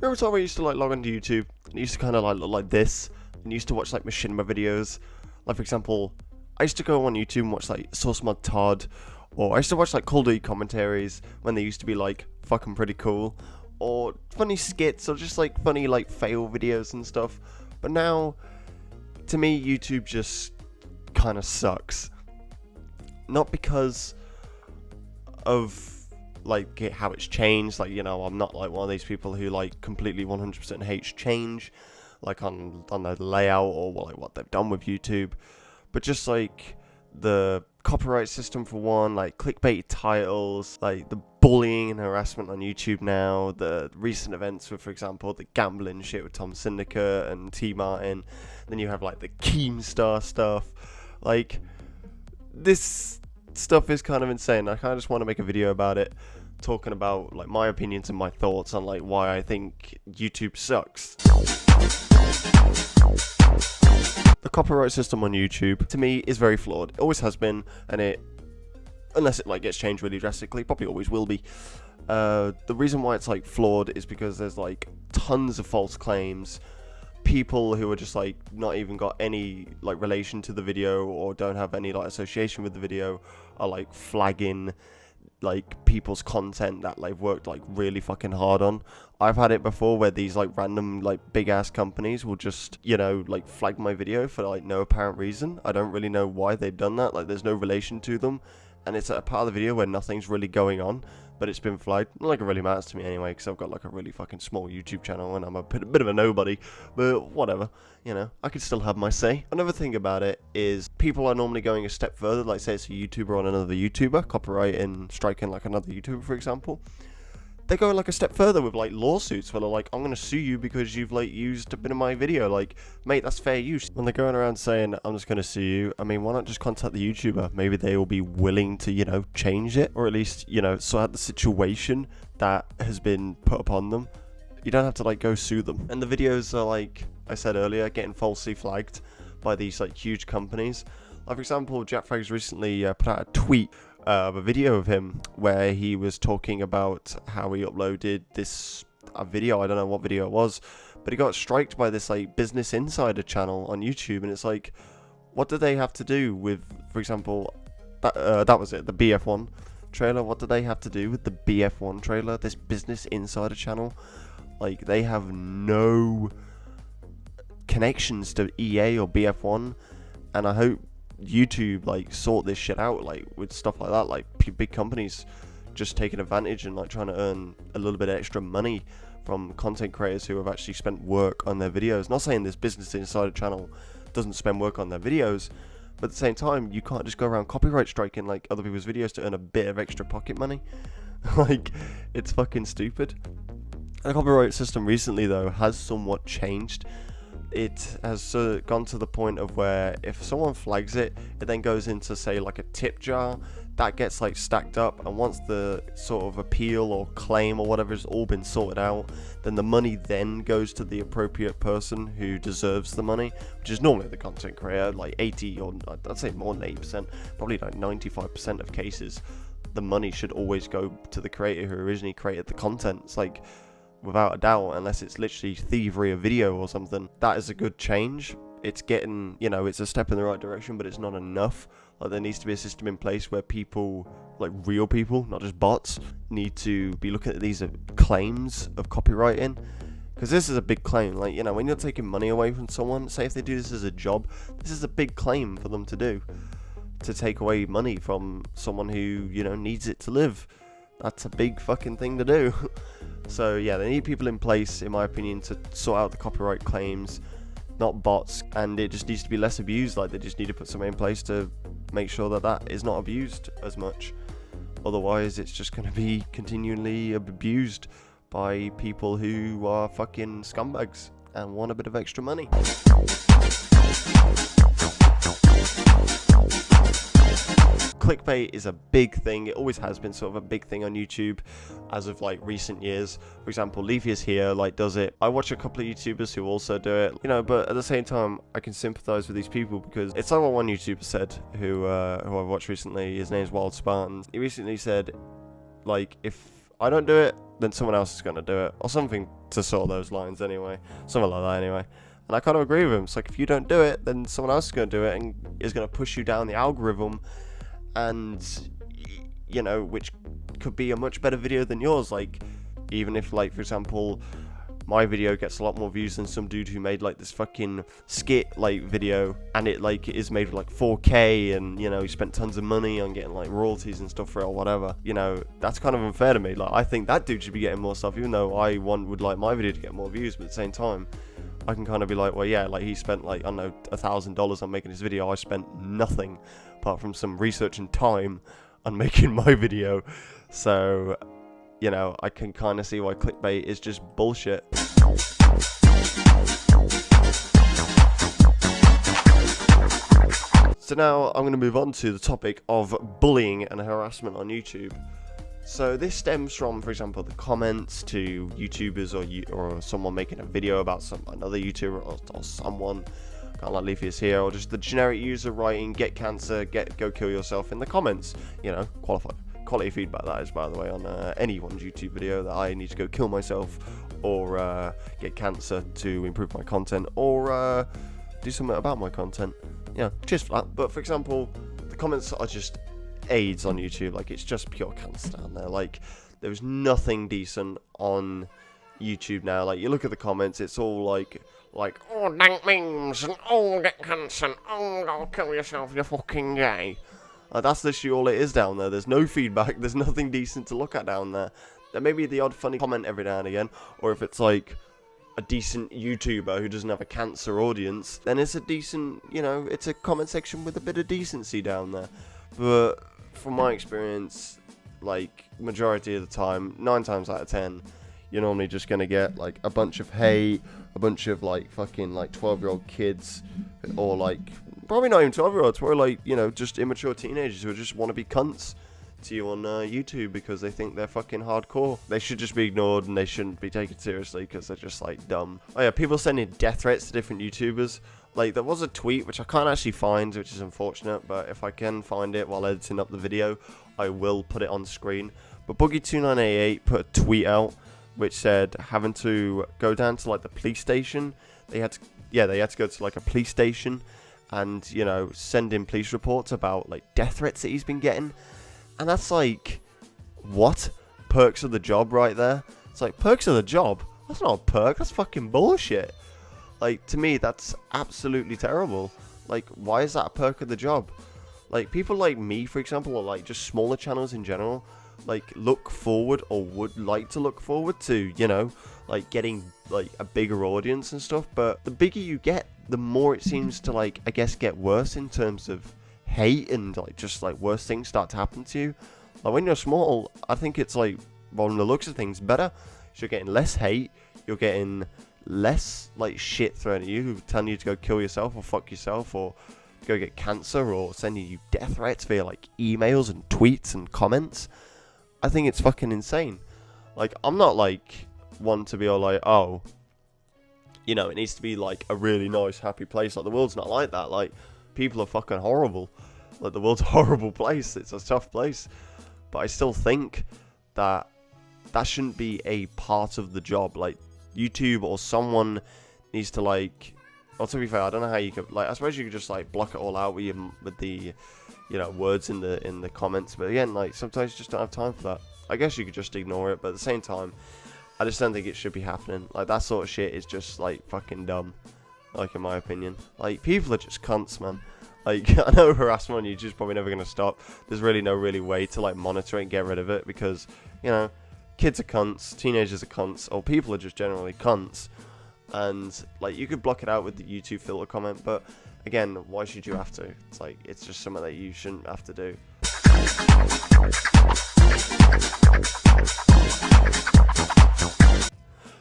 Every time I used to like log onto YouTube, it used to kind of like look like this, and used to watch like machinima videos. Like for example, I used to go on YouTube and watch like Source Mod Todd, or I used to watch like Call of Duty commentaries when they used to be like fucking pretty cool, or funny skits, or just like funny like fail videos and stuff. But now, to me, YouTube just kind of sucks. Not because of like how it's changed, like, you know, I'm not like one of these people who like completely 100% hates change, like on the layout or like what they've done with YouTube, but just like the copyright system for one, like clickbait titles, like the bullying and harassment on YouTube now, the recent events with, for example, the gambling shit with Syndicate and Tmartn, then you have like the Keemstar stuff. Like, this stuff is kind of insane. I kind of just want to make a video about it, talking about like my opinions and my thoughts on like why I think YouTube sucks. The copyright system on YouTube, to me, is very flawed. It always has been, and it, unless it like gets changed really drastically, probably always will be. The reason why it's like flawed is because there's like tons of false claims. People who are just like not even got any like relation to the video or don't have any like association with the video are like flagging like people's content that they've worked like really fucking hard on. I've had it before where these like random like big ass companies will just, you know, like flag my video for like no apparent reason. I don't really know why they've done that. Like, there's no relation to them, and it's a part of the video where nothing's really going on, but it's been flagged. Not like it really matters to me anyway, because I've got like a really fucking small YouTube channel and I'm a bit of a nobody, but whatever, you know, I could still have my say. Another thing about it is people are normally going a step further, like say it's a YouTuber on another YouTuber, copyrighting, striking like another YouTuber, for example. They go like a step further with like lawsuits where they're like, I'm gonna sue you because you've like used a bit of my video. Like, mate, that's fair use. When they're going around saying, I'm just gonna sue you, I mean, why not just contact the YouTuber? Maybe they will be willing to, you know, change it, or at least, you know, sort out the situation that has been put upon them. You don't have to like go sue them. And the videos are, like I said earlier, getting falsely flagged by these like huge companies. Like, for example, Jack Frags recently put out a tweet of a video of him where he was talking about how he uploaded this video. I don't know what video it was, but he got striked by this like Business Insider channel on YouTube, and it's like, what do they have to do with, for example, that was it, the BF1 trailer? What do they have to do with the BF1 trailer? This Business Insider channel, like, they have no connections to EA or BF1, and I hope YouTube like sort this shit out, like with stuff like that, like big companies just taking advantage and like trying to earn a little bit of extra money from content creators who have actually spent work on their videos. Not saying this Business Insider channel doesn't spend work on their videos, but at the same time, you can't just go around copyright striking like other people's videos to earn a bit of extra pocket money. Like, it's fucking stupid. The copyright system recently though has somewhat changed. It has gone to the point of where if someone flags it, it then goes into, say, like a tip jar that gets like stacked up, and once the sort of appeal or claim or whatever has all been sorted out, then the money then goes to the appropriate person who deserves the money, which is normally the content creator. Like 80, or I'd say more than 80%, probably like 95% of cases, the money should always go to the creator who originally created the content. It's like, without a doubt, unless it's literally thievery of video or something. That is a good change. It's getting, you know, it's a step in the right direction, but it's not enough. Like, there needs to be a system in place where people, like real people, not just bots, need to be looking at these claims of copywriting, because this is a big claim. Like, you know, when you're taking money away from someone, say if they do this as a job, this is a big claim for them to do, to take away money from someone who, you know, needs it to live. That's a big fucking thing to do. So yeah, they need people in place, in my opinion, to sort out the copyright claims, not bots, and it just needs to be less abused. Like, they just need to put something in place to make sure that that is not abused as much. Otherwise, it's just going to be continually abused by people who are fucking scumbags and want a bit of extra money. Clickbait is a big thing. It always has been sort of a big thing on YouTube as of like recent years. For example, Leafy's here like does it. I watch a couple of YouTubers who also do it, you know, but at the same time I can sympathize with these people, because it's like what one YouTuber said who I've watched recently. His name's Wild Spartans. He recently said, like, if I don't do it, then someone else is going to do it, or something to sort those lines anyway, something like that anyway. And I kind of agree with him. It's like, if you don't do it, then someone else is going to do it and is going to push you down the algorithm, and, you know, which could be a much better video than yours. Like, even if, like, for example, my video gets a lot more views than some dude who made, like, this fucking skit, like, video, and it, like, is made with, like, 4K, and, you know, he spent tons of money on getting, like, royalties and stuff for it or whatever. You know, that's kind of unfair to me. Like, I think that dude should be getting more stuff, even though I would like my video to get more views, but at the same time, I can kind of be like, well, yeah, like, he spent, like, I don't know, $1,000 on making this video. I spent nothing apart from some research and time on making my video. So, you know, I can kind of see why clickbait is just bullshit. So now I'm going to move on to the topic of bullying and harassment on YouTube. So this stems from, for example, the comments to YouTubers or someone making a video about another YouTuber or someone, kind of like Leafy is here, or just the generic user writing "get cancer, go kill yourself" in the comments. You know, quality feedback that is, by the way, on anyone's YouTube video, that I need to go kill myself or get cancer to improve my content or do something about my content. Yeah, cheers for that. But for example, the comments are just AIDS on YouTube. Like, it's just pure cancer down there. Like, there's nothing decent on YouTube now. Like, you look at the comments, it's all like oh, dank memes, and oh, get cancer, and oh, go kill yourself, you're fucking gay. That's literally all it is down there. There's no feedback. There's nothing decent to look at down there. There may be the odd funny comment every now and again, or if it's like a decent YouTuber who doesn't have a cancer audience, then it's a decent, you know, it's a comment section with a bit of decency down there. But from my experience, like, majority of the time, 9 times out of 10, you're normally just gonna get like a bunch of hate, a bunch of like fucking like 12-year-old kids, or like probably not even 12-year-olds, probably like, you know, just immature teenagers who just want to be cunts to you on YouTube because they think they're fucking hardcore. They should just be ignored and they shouldn't be taken seriously because they're just like dumb. Oh yeah, people sending death threats to different YouTubers. Like, there was a tweet which I can't actually find, which is unfortunate, but if I can find it while editing up the video, I will put it on screen. But Boogie2988 put a tweet out which said having to go down to like the police station. They had to go to like a police station and, you know, send in police reports about like death threats that he's been getting. And that's like, what? Perks of the job right there? It's like, perks of the job? That's not a perk, that's fucking bullshit. Like, to me, that's absolutely terrible. Like, why is that a perk of the job? Like, people like me, for example, or like just smaller channels in general, like, look forward or would like to look forward to, you know, like getting like a bigger audience and stuff. But the bigger you get, the more it seems to, like, I guess, get worse in terms of hate and like just like worse things start to happen to you. Like, when you're small, I think it's like, well, from the looks of things, better. So you're getting less hate, you're getting less like shit thrown at you, telling you to go kill yourself or fuck yourself or go get cancer or sending you death threats via like emails and tweets and comments. I think it's fucking insane. Like, I'm not like one to be all like, oh, you know, it needs to be like a really nice, happy place. Like, the world's not like that. Like, people are fucking horrible. Like, the world's a horrible place. It's a tough place. But I still think that that shouldn't be a part of the job. Like, YouTube or someone needs to, like, well, to be fair, I don't know how you could, like, I suppose you could just like block it all out with the, you know, words in the comments. But again, like, sometimes you just don't have time for that. I guess you could just ignore it, but at the same time, I just don't think it should be happening. Like, that sort of shit is just like fucking dumb, like, in my opinion. Like, people are just cunts, man. Like, I know harassment on YouTube is probably never going to stop. There's really no way to like monitor it and get rid of it because, you know, kids are cunts, teenagers are cunts, or people are just generally cunts. And like, you could block it out with the YouTube filter comment, but again, why should you have to? It's like, it's just something that you shouldn't have to do.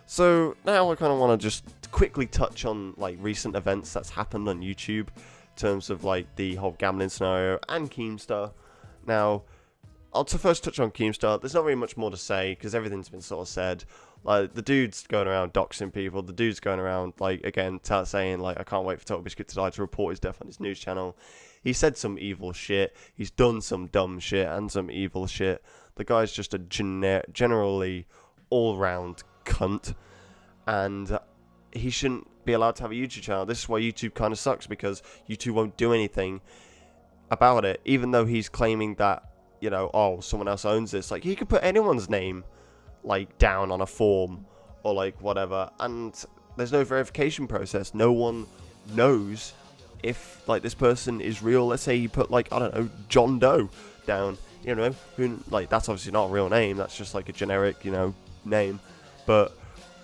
So now I kind of want to just quickly touch on like recent events that's happened on YouTube in terms of like the whole gambling scenario and Keemstar. Now, I'll first touch on Keemstar. There's not really much more to say because everything's been sort of said. Like, the dude's going around doxing people. The dude's going around, like, again, saying, like, I can't wait for Total Biscuit to die to report his death on his news channel. He said some evil shit. He's done some dumb shit and some evil shit. The guy's just a generally all-round cunt. And he shouldn't be allowed to have a YouTube channel. This is why YouTube kind of sucks, because YouTube won't do anything about it, even though he's claiming that, you know, oh, someone else owns this. Like, he could put anyone's name, like, down on a form or, like, whatever, and there's no verification process. No one knows if, like, this person is real. Let's say you put, like, I don't know, John Doe down, you know, who, like, that's obviously not a real name. That's just, like, a generic, you know, name. But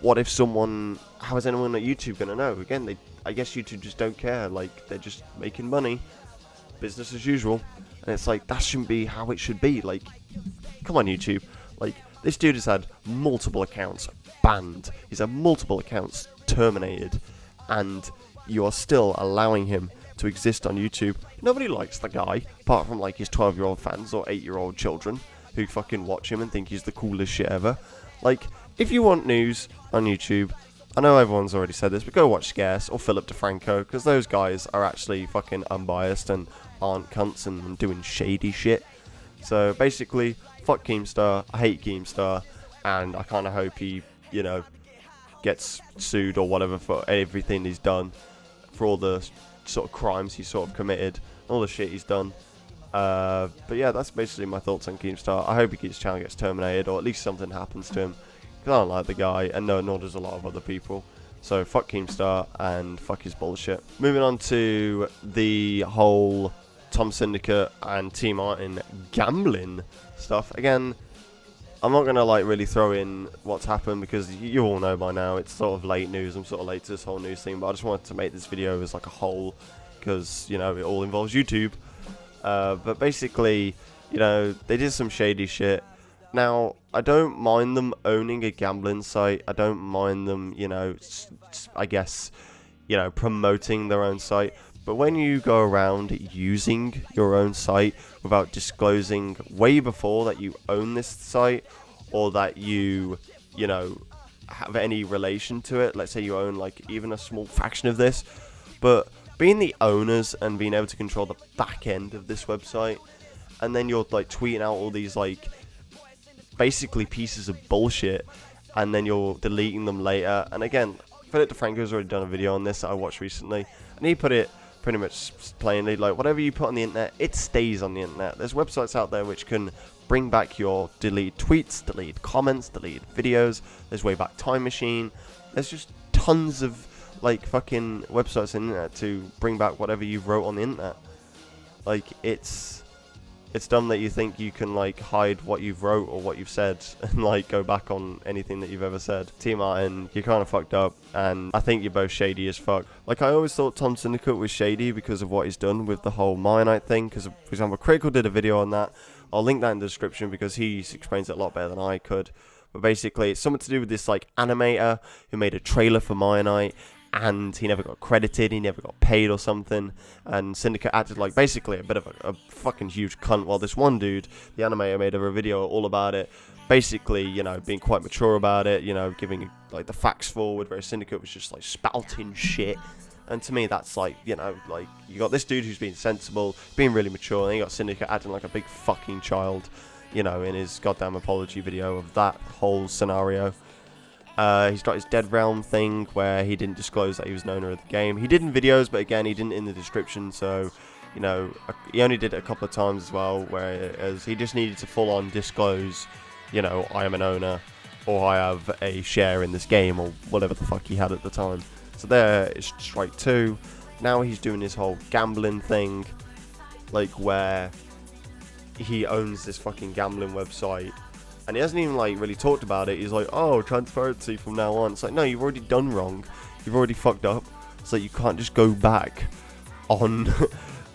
what if someone, how is anyone at YouTube going to know? Again, I guess YouTube just don't care. Like, they're just making money, business as usual. And it's like, that shouldn't be how it should be. Like, come on, YouTube. Like, this dude has had multiple accounts banned. He's had multiple accounts terminated. And you are still allowing him to exist on YouTube. Nobody likes the guy, apart from, like, his 12-year-old fans or 8-year-old children who fucking watch him and think he's the coolest shit ever. Like, if you want news on YouTube, I know everyone's already said this, but go watch Scarce or Philip DeFranco, because those guys are actually fucking unbiased and aren't cunts and doing shady shit. So basically, fuck Keemstar. I hate Keemstar, and I kind of hope he, you know, gets sued or whatever for everything he's done, for all the sort of crimes he's sort of committed, all the shit he's done. But yeah, that's basically my thoughts on Keemstar. I hope his channel gets terminated, or at least something happens to him, because I don't like the guy, and no, nor does a lot of other people. So fuck Keemstar and fuck his bullshit. Moving on to the whole Syndicate and Tmartn gambling stuff. Again, I'm not going to like really throw in what's happened, because you all know by now. It's sort of late news. I'm sort of late to this whole news thing, but I just wanted to make this video as like a whole, because, you know, it all involves YouTube. But basically, you know, they did some shady shit. Now, I don't mind them owning a gambling site. I don't mind them, you know, I guess, you know, promoting their own site. But when you go around using your own site without disclosing way before that you own this site, or that you know, have any relation to it, let's say you own like even a small fraction of this, but being the owners and being able to control the back end of this website, and then you're like tweeting out all these like basically pieces of bullshit, and then you're deleting them later. And again, Philip DeFranco's already done a video on this that I watched recently, and he put it pretty much plainly, like, whatever you put on the internet, it stays on the internet. There's websites out there which can bring back your deleted tweets, deleted comments, deleted videos. There's Wayback Time Machine. There's just tons of like fucking websites on the internet to bring back whatever you wrote on the internet. Like, it's dumb that you think you can like hide what you've wrote or what you've said and like go back on anything that you've ever said. Tmartn, you're kind of fucked up, and I think you're both shady as fuck. Like, I always thought Syndicate was shady because of what he's done with the whole Mionite thing, because, for example, Critical did a video on that. I'll link that in the description because he explains it a lot better than I could. But basically, it's something to do with this like animator who made a trailer for Mionite, and he never got credited, he never got paid or something, and Syndicate acted like basically a bit of a fucking huge cunt, while this one dude, the animator, made a video all about it, basically, you know, being quite mature about it, you know, giving like the facts forward, whereas Syndicate was just like spouting shit. And to me, that's like, you know, like, you got this dude who's being sensible, being really mature, and you got Syndicate acting like a big fucking child, you know, in his goddamn apology video of that whole scenario. He's got his Dead Realm thing where he didn't disclose that he was an owner of the game. He did in videos, but again, he didn't in the description, so, you know, he only did it a couple of times as well, whereas he just needed to full on disclose, you know, I am an owner, or I have a share in this game, or whatever the fuck he had at the time. So there is strike two. Now he's doing his whole gambling thing, like where he owns this fucking gambling website, and he hasn't even like really talked about it. He's like, oh, transparency from now on. It's like, no, you've already done wrong, you've already fucked up, so you can't just go back on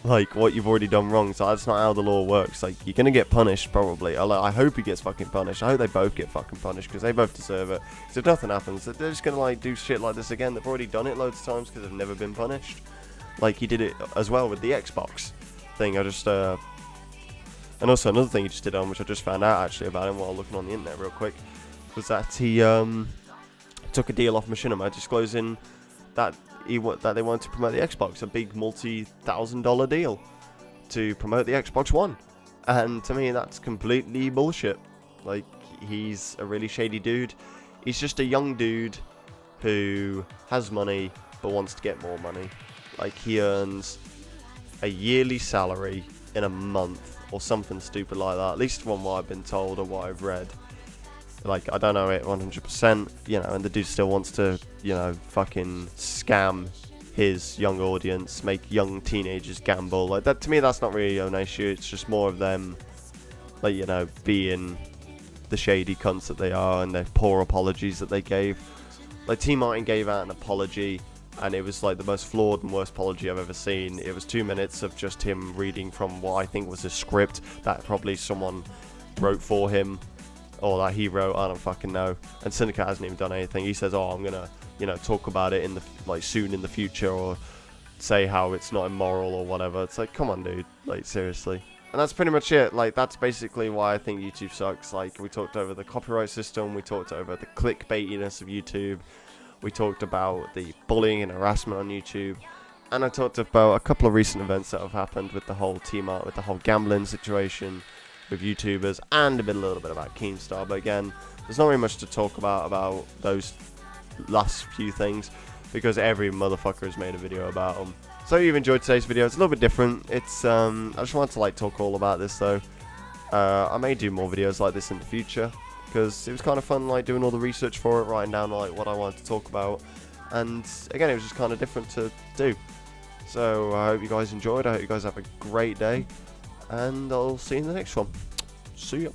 like what you've already done wrong. So that's not how the law works. Like, you're gonna get punished probably. I hope he gets fucking punished. I hope they both get fucking punished, because they both deserve it. So if nothing happens, they're just gonna like do shit like this again. They've already done it loads of times because they've never been punished. Like, he did it as well with the Xbox thing. And also another thing he just did on, which I just found out actually about him while looking on the internet real quick. was that he took a deal off Machinima, disclosing that they wanted to promote the Xbox, a big multi-$1,000 deal to promote the Xbox One. And to me, that's completely bullshit. Like, he's a really shady dude. He's just a young dude who has money but wants to get more money. Like, he earns a yearly salary in a month or something stupid like that, at least from what I've been told or what I've read. Like, I don't know it 100%, you know, and the dude still wants to, you know, fucking scam his young audience, make young teenagers gamble. Like, that, to me, that's not really an issue. It's just more of them, like, you know, being the shady cunts that they are, and their poor apologies that they gave. Like, Tmartn gave out an apology, and it was like the most flawed and worst apology I've ever seen. It was 2 minutes of just him reading from what I think was a script that probably someone wrote for him, or that he wrote, I don't fucking know. And Syndicate hasn't even done anything. He says, oh, I'm gonna, you know, talk about it in the, like, soon in the future, or say how it's not immoral or whatever. It's like, come on, dude, like, seriously. And that's pretty much it. Like, that's basically why I think YouTube sucks. Like, we talked over the copyright system, we talked over the clickbaitiness of YouTube, we talked about the bullying and harassment on YouTube, and I talked about a couple of recent events that have happened with the whole Tmartn, with the whole gambling situation with YouTubers, and a little bit about Keemstar. But again, there's not really much to talk about those last few things, because every motherfucker has made a video about them. So if you've enjoyed today's video, it's a little bit different. It's I just wanted to, like, talk all about this though. I may do more videos like this in the future, because it was kind of fun, like, doing all the research for it, writing down, like, what I wanted to talk about, and again, it was just kind of different to do. So I hope you guys enjoyed. I hope you guys have a great day, and I'll see you in the next one. See ya.